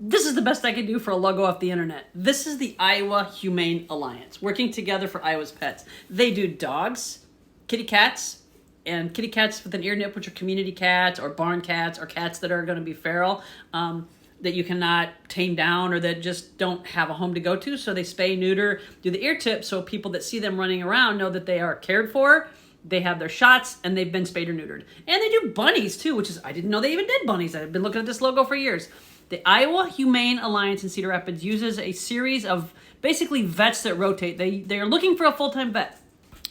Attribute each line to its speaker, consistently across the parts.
Speaker 1: This is the best I can do for a logo off the internet. This is the Iowa Humane Alliance, working together for Iowa's pets. They do dogs, kitty cats, and kitty cats with an ear nip, which are community cats or barn cats or cats that are going to be feral, that you cannot tame down or that just don't have a home to go to. So they spay, neuter, do the ear tip so people that see them running around know that they are cared for, they have their shots, and they've been spayed or neutered. And they do bunnies too, which is, I didn't know they even did bunnies. I've been looking at this logo for years. The Iowa Humane Alliance in Cedar Rapids uses a series of basically vets that rotate. They are looking for a full-time vet.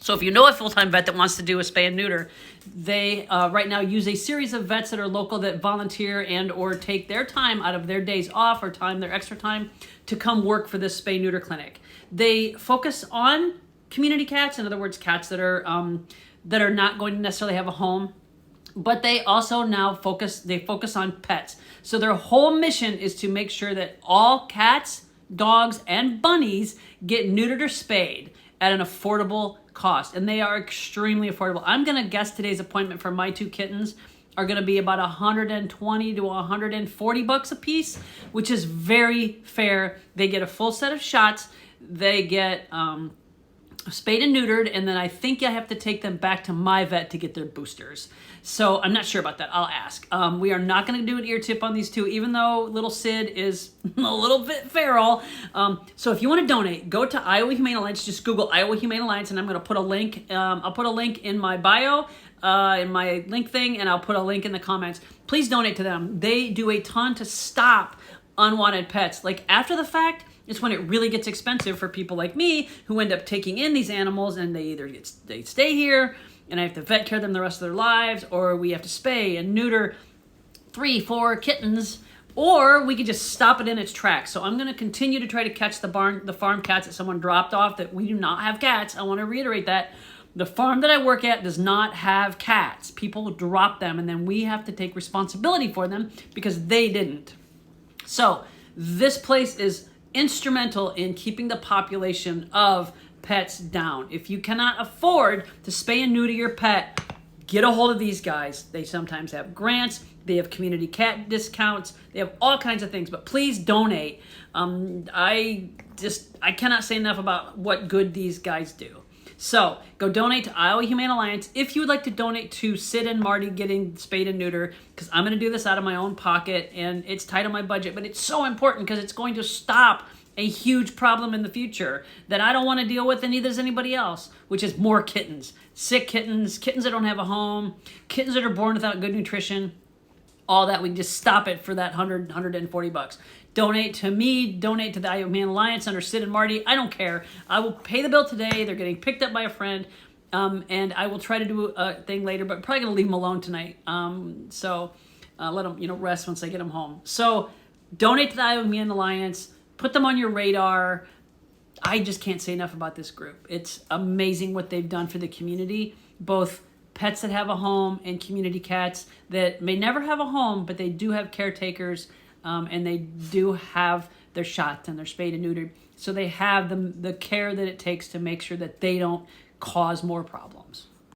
Speaker 1: So if you know a full-time vet that wants to do a spay and neuter, they right now use a series of vets that are local that volunteer and or take their time out of their days off or their extra time to come work for this spay neuter clinic. They focus on community cats, in other words, cats that are not going to necessarily have a home, but they also now focus on pets. So their whole mission is to make sure that all cats, dogs, and bunnies get neutered or spayed at an affordable cost, and they are extremely affordable. I'm going to guess today's appointment for my 2 kittens are going to be about $120 to $140 a piece, which is very fair. They get a full set of shots. They get spayed and neutered, and then I think I have to take them back to my vet to get their boosters. So I'm not sure about that. I'll ask. We are not going to do an ear tip on these 2, even though little Sid is a little bit feral. So if you want to donate, go to Iowa Humane Alliance. Just Google Iowa Humane Alliance, and I'm going to put a link. I'll put a link in my bio, in my link thing, and I'll put a link in the comments. Please donate to them. They do a ton to stop unwanted pets. Like after the fact, it's when it really gets expensive for people like me who end up taking in these animals, and they stay here and I have to vet care them the rest of their lives, or we have to spay and neuter 3, 4 kittens, or we could just stop it in its tracks. So I'm going to continue to try to catch the farm cats that someone dropped off, that we do not have cats. I want to reiterate that. The farm that I work at does not have cats. People drop them, and then we have to take responsibility for them because they didn't. So this place is instrumental in keeping the population of pets down. If you cannot afford to spay and neuter your pet, get a hold of these guys. They sometimes have grants, they have community cat discounts, they have all kinds of things, but please donate. I cannot say enough about what good these guys do. So go donate to Iowa Humane Alliance. If you would like to donate to Sid and Marty getting spayed and neuter, because I'm going to do this out of my own pocket and it's tight on my budget, but it's so important because it's going to stop a huge problem in the future that I don't want to deal with, and neither does anybody else, which is more kittens. Sick kittens, kittens that don't have a home, kittens that are born without good nutrition, all that. We can just stop it for that $140. Donate to me, donate to the Iowa Humane Alliance under Sid and Marty. I don't care. I will pay the bill today. They're getting picked up by a friend, and I will try to do a thing later, but probably going to leave them alone tonight. So let them rest once I get them home. So donate to the Iowa Humane Alliance. Put them on your radar. I just can't say enough about this group. It's amazing what they've done for the community, both pets that have a home and community cats that may never have a home, but they do have caretakers, and they do have their shots and they're spayed and neutered. So they have the care that it takes to make sure that they don't cause more problems.